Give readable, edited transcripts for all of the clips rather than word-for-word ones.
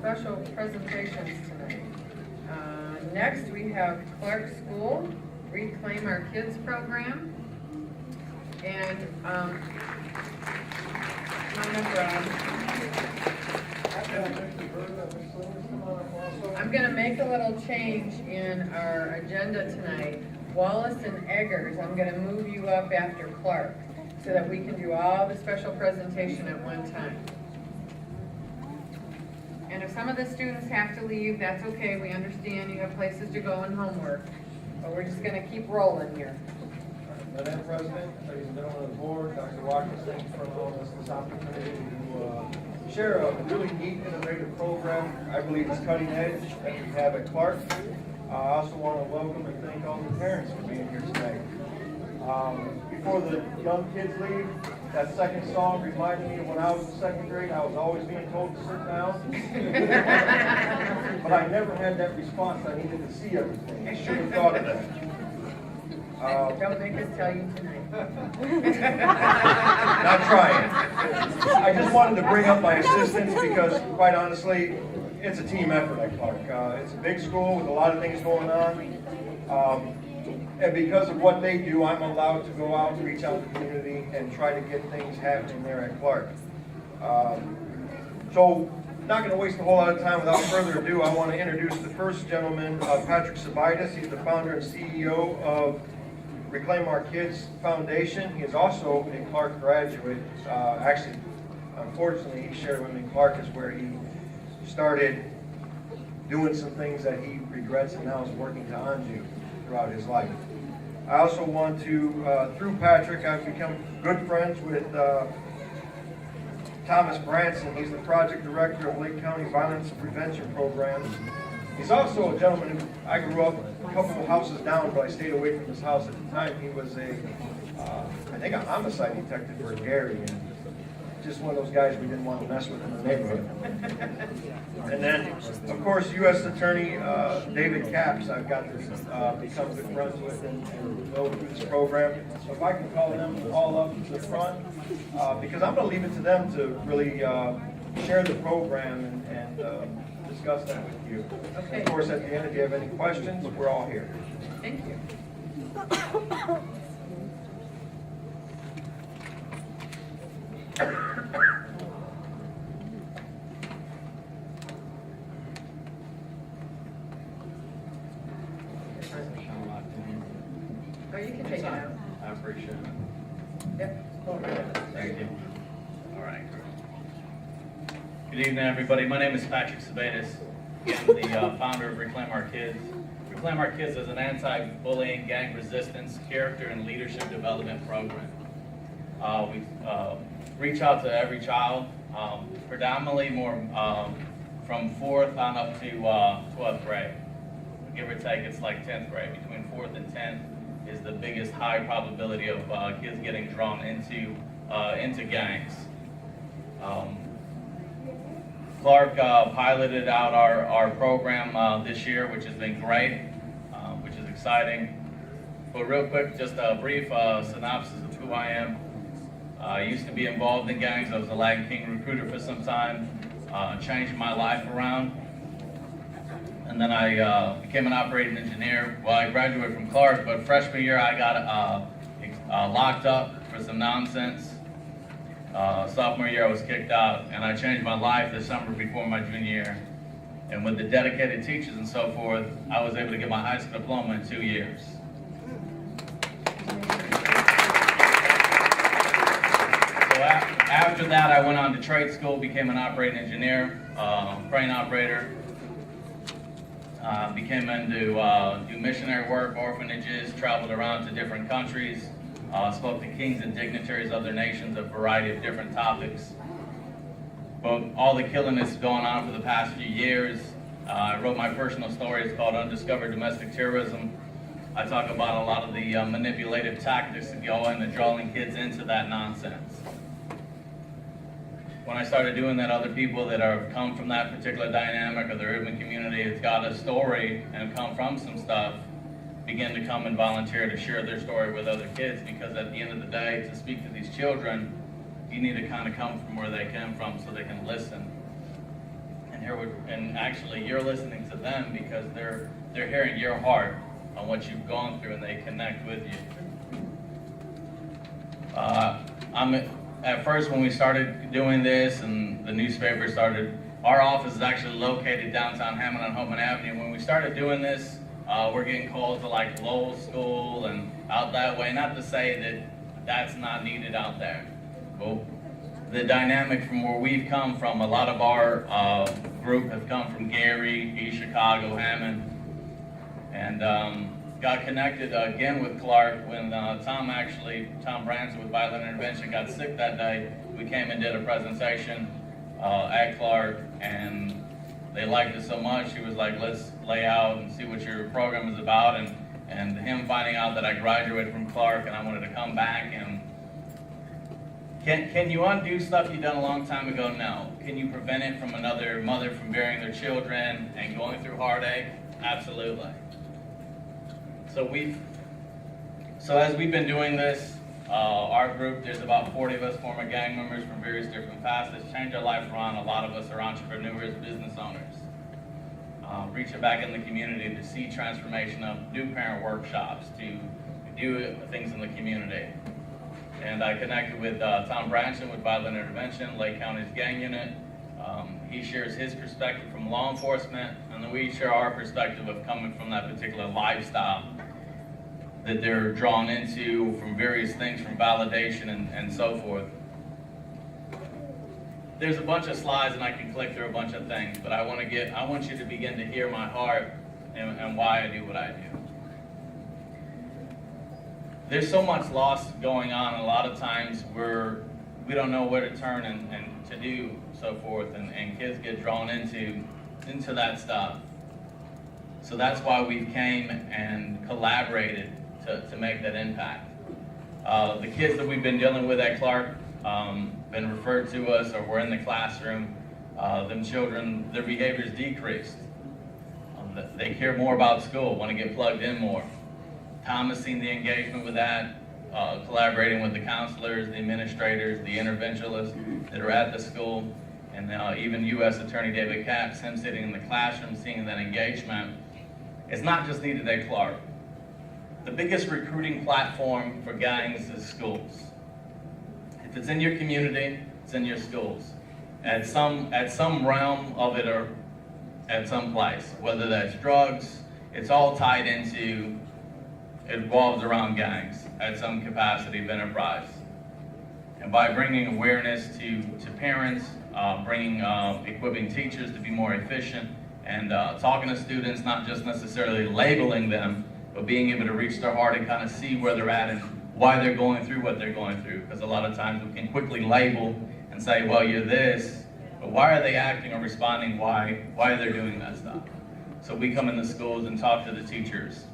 special presentations tonight. Next, we have Clark School, Reclaim Our Kids program. And come on up, Rob. I'm going to make a little change in our agenda tonight. Wallace and Eggers, I'm going to move you up after Clark so that we can do all the special presentation at one time. And if some of the students have to leave, that's okay. We understand you have places to go and homework. But we're just going to keep rolling here. Madam President, ladies and gentlemen of the board, Dr. Watkins, thank you for allowing us this opportunity to share a really neat, innovative program. I believe it's cutting edge that we have at Clark. I also want to welcome and thank all the parents for being here tonight. Before the young kids leave, that second song reminded me of when I was in second grade. I was always being told to sit down. But I never had that response. I needed to see everything. I should have thought of that. Don't make us tell you tonight. Not trying. I just wanted to bring up my assistants because, quite honestly, it's a team effort at Clark. It's a big school with a lot of things going on. And because of what they do, I'm allowed to go out and reach out to the community and try to get things happening there at Clark. So, not going to waste a whole lot of time. Without further ado, I want to introduce the first gentleman, Patrick Sabaitis. He's the founder and CEO of Reclaim Our Kids Foundation. He is also a Clark graduate. Actually, unfortunately, he shared with me Clark is where he started doing some things that he regrets and now is working to undo throughout his life. I also want to, through Patrick, I've become good friends with Thomas Branson. He's the project director of Lake County Violence Prevention Program. He's also a gentleman who, I grew up a couple of houses down, but I stayed away from his house at the time. He was I think a homicide detective for Gary, and just one of those guys we didn't want to mess with in the neighborhood. And then, of course, U.S. Attorney David Capp, I've got to become good friends with and go through this program. So if I can call them all up to the front, because I'm going to leave it to them to really share the program and discuss that with you. Okay. Of course, at the end, if you have any questions, we're all here. Thank you. Oh, you can take it out. I appreciate it. Yep. Thank you. All right. Good evening, everybody. My name is Patrick Sabaitis. I'm the founder of Reclaim Our Kids. Reclaim Our Kids is an anti-bullying, gang resistance, character, and leadership development program. We reach out to every child, predominantly more from 4th on up to 12th grade. Give or take, it's like 10th grade. Between 4th and 10th is the biggest high probability of kids getting drawn into gangs. Clark piloted out our program this year, which has been great, which is exciting. But real quick, just a brief synopsis of who I am. I used to be involved in gangs. I was a Latin King recruiter for some time, changed my life around. And then I became an operating engineer. Well, I graduated from Clark, but freshman year I got locked up for some nonsense. Sophomore year I was kicked out, and I changed my life this summer before my junior year. And with the dedicated teachers and so forth, I was able to get my high school diploma in 2 years. So after that, I went on to trade school, became an operating engineer, crane operator. Became into do missionary work, orphanages, traveled around to different countries, spoke to kings and dignitaries of other nations, a variety of different topics. But all the killing that's going on for the past few years, I wrote my personal story. It's called Undiscovered Domestic Terrorism. I talk about a lot of the manipulative tactics that go into drawing kids into that nonsense. When I started doing that, other people that have come from that particular dynamic or the urban community that's got a story and come from some stuff, begin to come and volunteer to share their story with other kids, because at the end of the day, to speak to these children, you need to kind of come from where they came from so they can listen and and actually you're listening to them because they're hearing your heart on what you've gone through, and they connect with you. At first, when we started doing this and the newspaper started, our office is actually located downtown Hammond on Homan Avenue. When we started doing this, we're getting calls to like Lowell School and out that way. Not to say that that's not needed out there. But the dynamic from where we've come from, a lot of our group have come from Gary, East Chicago, Hammond, and got connected again with Clark when Tom Branson with Violent Intervention got sick that day. We came and did a presentation at Clark, and they liked it so much, he was like, let's lay out and see what your program is about, and him finding out that I graduated from Clark and I wanted to come back. And can you undo stuff you've done a long time ago? No. Can you prevent it from another mother from burying their children and going through heartache? Absolutely. So as we've been doing this, our group, there's about 40 of us former gang members from various different facets, changed our life around. A lot of us are entrepreneurs, business owners. Reaching back in the community to see transformation of new parent workshops, to do things in the community. And I connected with Tom Branson with Violent Intervention, Lake County's gang unit. He shares his perspective from law enforcement, and then we share our perspective of coming from that particular lifestyle that they're drawn into from various things, from validation and so forth. There's a bunch of slides and I can click through a bunch of things, but I want you to begin to hear my heart and why I do what I do. There's so much loss going on, and a lot of times we don't know where to turn and to do so forth, and kids get drawn into that stuff. So that's why we came and collaborated to make that impact. The kids that we've been dealing with at Clark been referred to us, or we're in the classroom. Them children, their behavior's decreased. They care more about school, want to get plugged in more. Tom has seen the engagement with that, collaborating with the counselors, the administrators, the interventionists that are at the school, and even U.S. Attorney David Capp, him sitting in the classroom, seeing that engagement. It's not just needed at Clark. The biggest recruiting platform for gangs is schools. If it's in your community, it's in your schools. At some realm of it, or at some place, whether that's drugs, it's all tied into, it revolves around gangs at some capacity of enterprise. And by bringing awareness to parents, equipping teachers to be more efficient, and talking to students, not just necessarily labeling them, but being able to reach their heart and kind of see where they're at and why they're going through what they're going through. Because a lot of times we can quickly label and say, well, you're this, but why are they acting or responding? Why they're doing that stuff? So we come in the schools and talk to the teachers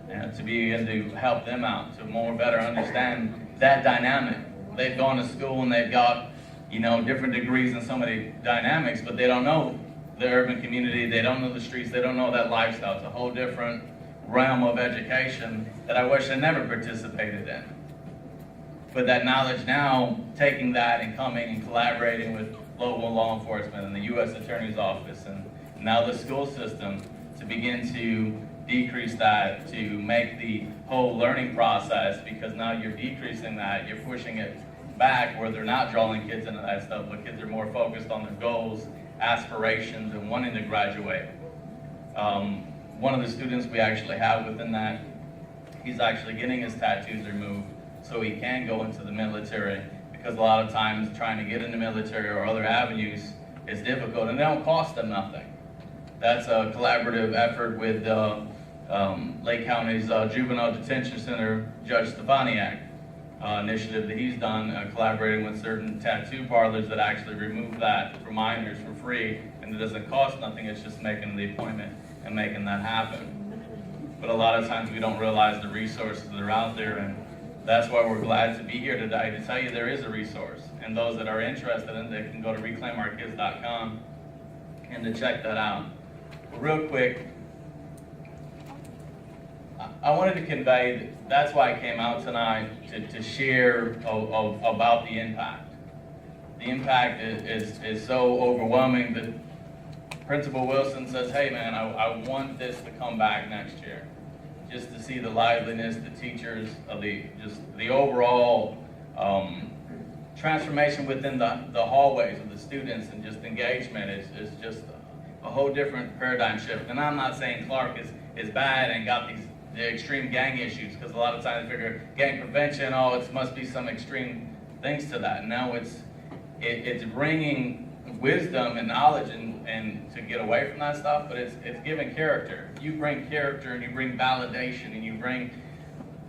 to be able to help them out, to more better understand that dynamic. They've gone to school and they've got, different degrees in some of the dynamics, but they don't know the urban community, they don't know the streets, they don't know that lifestyle. It's a whole different realm of education that I wish I never participated in. But that knowledge now, taking that and coming and collaborating with local law enforcement and the U.S. Attorney's Office and now the school system to begin to decrease that, to make the whole learning process, because now you're decreasing that, you're pushing it back where they're not drawing kids into that stuff, but kids are more focused on their goals, aspirations, and wanting to graduate. One of the students we actually have within that, he's actually getting his tattoos removed so he can go into the military, because a lot of times trying to get in the military or other avenues is difficult, and they don't cost them nothing. That's a collaborative effort with Lake County's Juvenile Detention Center, Judge Stefaniak initiative that he's done, collaborating with certain tattoo parlors that actually remove that for minors for free, and it doesn't cost nothing, it's just making the appointment and making that happen. But a lot of times we don't realize the resources that are out there, and that's why we're glad to be here today to tell you there is a resource. And those that are interested in it can go to reclaimourkids.com and to check that out. But real quick, I wanted to convey, that's why I came out tonight, to share about the impact. The impact is so overwhelming that Principal Wilson says, hey man, I want this to come back next year. Just to see the liveliness, the teachers, of the overall transformation within the hallways of the students, and just engagement is just a whole different paradigm shift. And I'm not saying Clark is bad and got the extreme gang issues, because a lot of times I figure gang prevention, oh, it must be some extreme things to that. No, it's bringing wisdom and knowledge and to get away from that stuff, but it's giving character. You bring character and you bring validation and you bring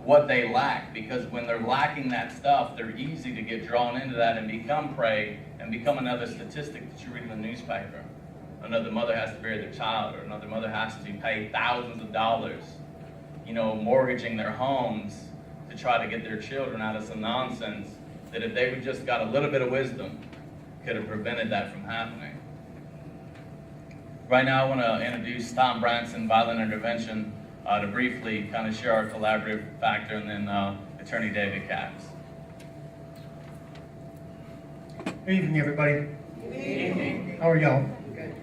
what they lack, because when they're lacking that stuff, they're easy to get drawn into that and become prey and become another statistic that you read in the newspaper. Another mother has to bury their child, or another mother has to pay thousands of dollars, mortgaging their homes to try to get their children out of some nonsense that if they would just got a little bit of wisdom, could have prevented that from happening. Right now I want to introduce Tom Branson, Violent Intervention, to briefly kind of share our collaborative factor, and then Attorney David Capp. Good evening, everybody. Good evening. How are y'all? Good.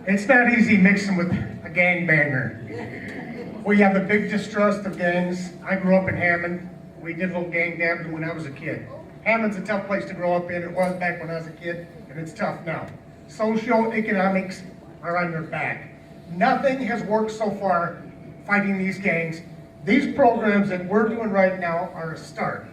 It's not easy mixing with a gangbanger. We have a big distrust of gangs. I grew up in Hammond. We did little gang dabbing when I was a kid. Hammond's a tough place to grow up in. It was back when I was a kid, and it's tough now. Socioeconomics are on their back. Nothing has worked so far fighting these gangs. These programs that we're doing right now are a start.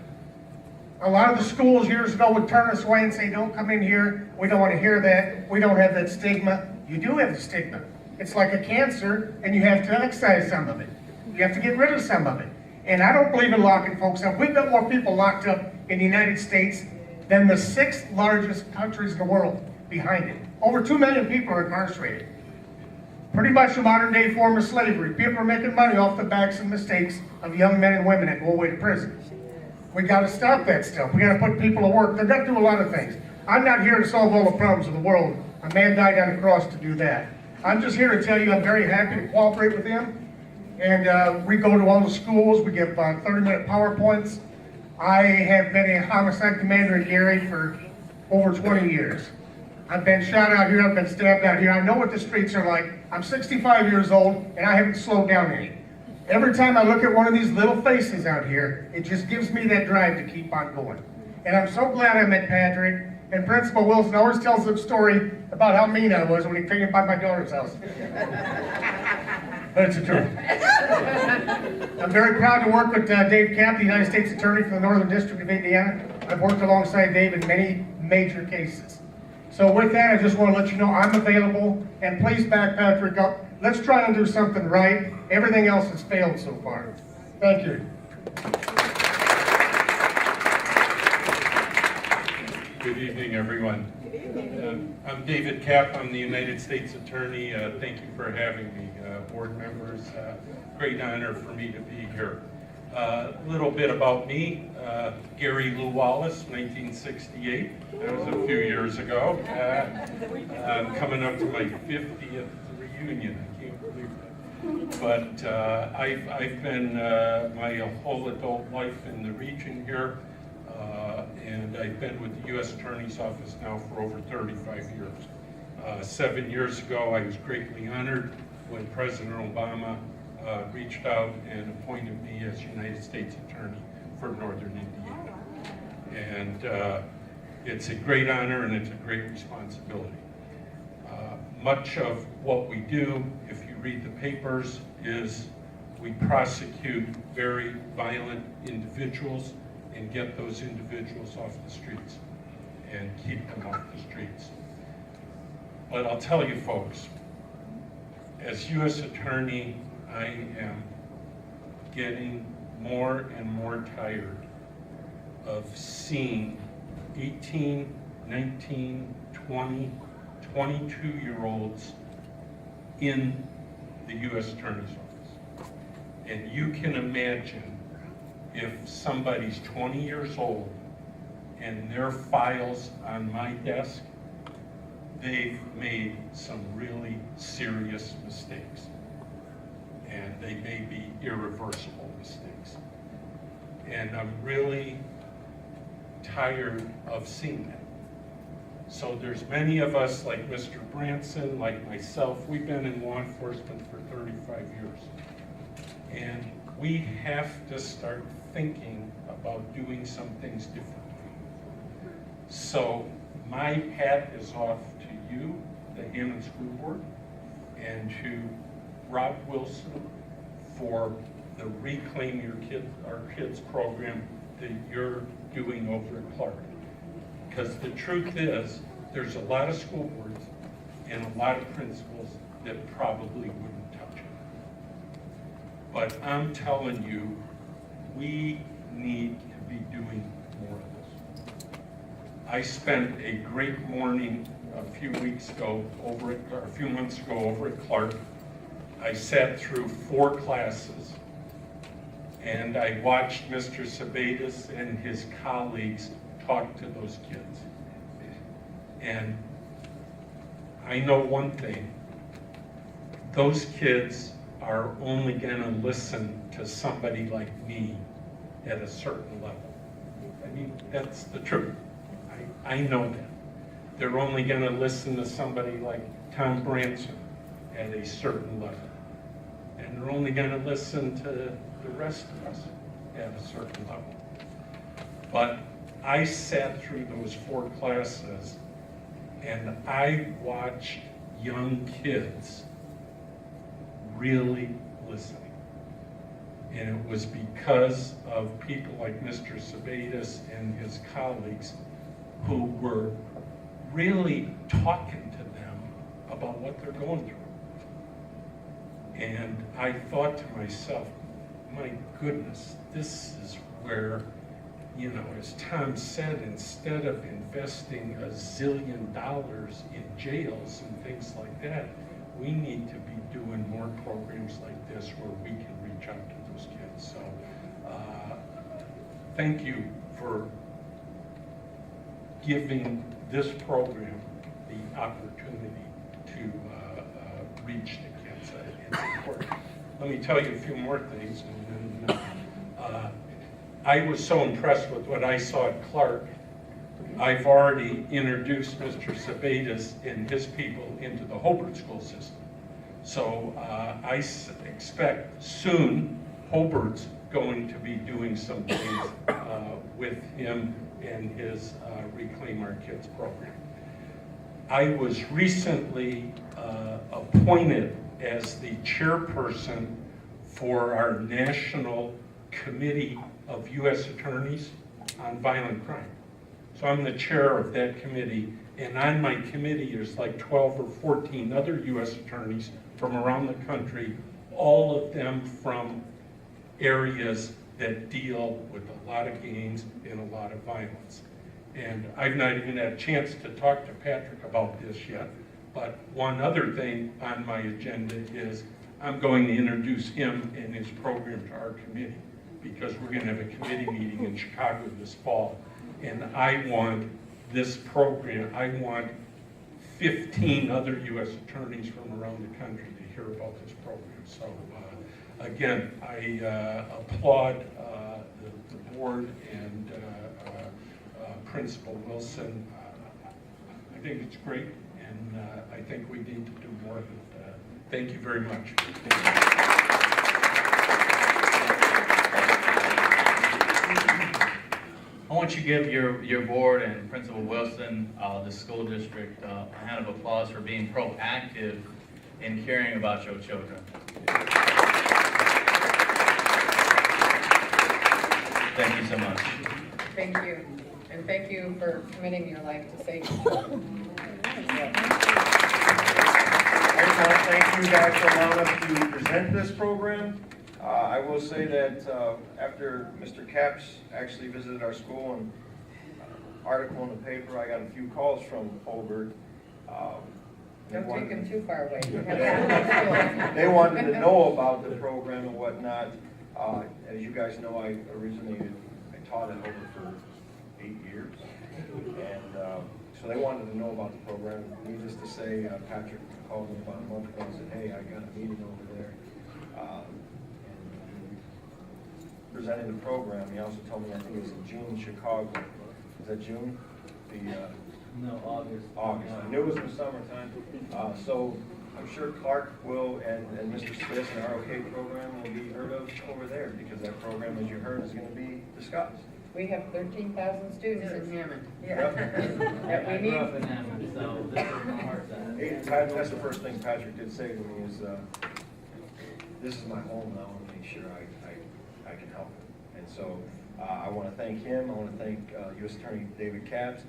A lot of the schools years ago would turn us away and say, don't come in here, we don't want to hear that, we don't have that stigma. You do have the stigma. It's like a cancer, and you have to excise some of it. You have to get rid of some of it. And I don't believe in locking folks up. We've got more people locked up in the United States than the 6th largest countries in the world behind it. Over 2 million people are incarcerated. Pretty much a modern day form of slavery. People are making money off the backs and mistakes of young men and women that go away to prison. We gotta stop that stuff. We gotta put people to work. They're gonna do a lot of things. I'm not here to solve all the problems of the world. A man died on the cross to do that. I'm just here to tell you I'm very happy to cooperate with him. And we go to all the schools, we give 30-minute PowerPoints. I have been a homicide commander in Gary for over 20 years. I've been shot out here, I've been stabbed out here. I know what the streets are like. I'm 65 years old and I haven't slowed down any. Every time I look at one of these little faces out here, it just gives me that drive to keep on going. And I'm so glad I met Patrick. And Principal Wilson always tells a story about how mean I was when he came by my daughter's house. But it's the truth. I'm very proud to work with Dave Capp, the United States Attorney for the Northern District of Indiana. I've worked alongside Dave in many major cases. So with that, I just want to let you know I'm available, and please back Patrick up. Let's try and do something right. Everything else has failed so far. Thank you. Good evening, everyone. I'm David Capp. I'm the United States Attorney. Thank you for having me, board members. Great honor for me to be here. A little bit about me. Gary Lou Wallace, 1968. That was a few years ago. I'm coming up to my 50th reunion. I can't believe that. But I've been my whole adult life in the region here. And I've been with the U.S. Attorney's Office now for over 35 years. 7 years ago, I was greatly honored when President Obama reached out and appointed me as United States Attorney for Northern Indiana. And it's a great honor and it's a great responsibility. Much of what we do, if you read the papers, is we prosecute very violent individuals and get those individuals off the streets and keep them off the streets. But I'll tell you folks, as U.S. Attorney, I am getting more and more tired of seeing 18, 19, 20, 22-year-olds in the U.S. Attorney's Office. And you can imagine if somebody's 20 years old and their files on my desk, they've made some really serious mistakes. And they may be irreversible mistakes. And I'm really tired of seeing that. So there's many of us, like Mr. Branson, like myself, we've been in law enforcement for 35 years. And we have to start thinking about doing some things differently. So my hat is off to you, the Hammond School Board, and to Rob Wilson for the Reclaim Our Kids program that you're doing over at Clark. Because the truth is, there's a lot of school boards and a lot of principals that probably wouldn't touch it. But I'm telling you, we need to be doing more of this. I spent a great morning a few months ago over at Clark. I sat through 4 classes and I watched Mr. Sabaitis and his colleagues talk to those kids. And I know one thing, those kids are only gonna listen to somebody like me at a certain level. I mean, that's the truth. I know that. They're only gonna listen to somebody like Tom Branson at a certain level. And they're only gonna listen to the rest of us at a certain level. But I sat through those 4 classes and I watched young kids really listening. And it was because of people like Mr. Sabaitis and his colleagues who were really talking to them about what they're going through. And I thought to myself, my goodness, this is where, you know, as Tom said, instead of investing $1 zillion in jails and things like that, we need to be doing more programs like this where we can reach out to those kids. So thank you for giving this program the opportunity to reach the kids. It's important. Let me tell you a few more things. And then, I was so impressed with what I saw at Clark. I've already introduced Mr. Sabaitis and his people into the Hobart school system. So I expect soon Hobart's going to be doing some things with him and his Reclaim Our Kids program. I was recently appointed as the chairperson for our National Committee of U.S. Attorneys on Violent Crime. So I'm the chair of that committee, and on my committee there's like 12 or 14 other U.S. attorneys from around the country, all of them from areas that deal with a lot of gangs and a lot of violence. And I've not even had a chance to talk to Patrick about this yet, but one other thing on my agenda is I'm going to introduce him and his program to our committee, because we're going to have a committee meeting in Chicago this fall. And I want this program, I want 15 other U.S. attorneys from around the country to hear about this program. So again, I applaud the board and Principal Wilson. I think it's great, and I think we need to do more of it. Thank you very much. I want you to give your board and Principal Wilson, the school district, a hand of applause for being proactive in caring about your children. Thank you so much. Thank you. And thank you for committing your life to safety. Thank you guys for allowing us to present this program. I will say that after Mr. Capp actually visited our school and article in the paper, I got a few calls from Hobart. Don't take them too far away. They wanted to know about the program and whatnot. As you guys know, I taught at Hobart for 8 years. And so they wanted to know about the program. Needless to say, Patrick called me about a month ago and said, hey, I got a meeting over there. Presenting the program. He also told me, I think it was in June in Chicago. Was that June? No, August. August. I knew it was in the summertime. So I'm sure Clark will, and Mr. Smith and ROK program will be heard of over there, because that program, as you heard, is gonna be discussed. We have 13,000 students in Hammond. Yep. That we I grew need. up in Hammond, so this is my heart side. Hey, that's the first thing Patrick did say to me is, this is my home, and I want to make sure I can help. And so I want to thank him. I want to thank U.S. Attorney David Capp,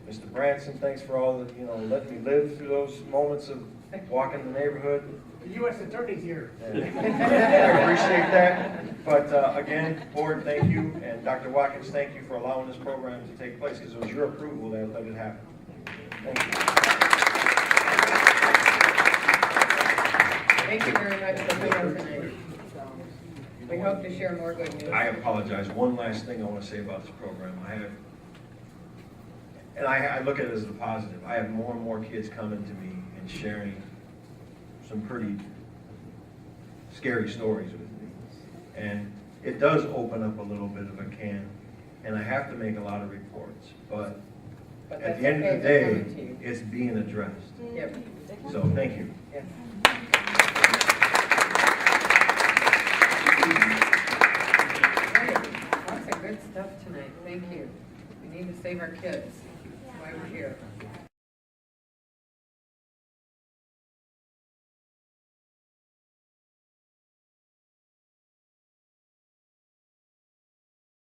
Mr. Branson. Thanks for all the, letting me live through those moments of walking the neighborhood. The U.S. Attorney's here. I appreciate that. But again, board, thank you, and Dr. Watkins, thank you for allowing this program to take place, because it was your approval that let it happen. Thank you. Thank you very much for coming tonight. We hope to share more good news. I apologize. One last thing I want to say about this program. I look at it as a positive. I have more and more kids coming to me and sharing some pretty scary stories with me. And it does open up a little bit of a can, and I have to make a lot of reports. But But at that's the end of okay, the they're coming to day, you. it's being addressed. Yep. So thank you. Yes. Lots of good stuff tonight, thank you. We need to save our kids, that's why we're here.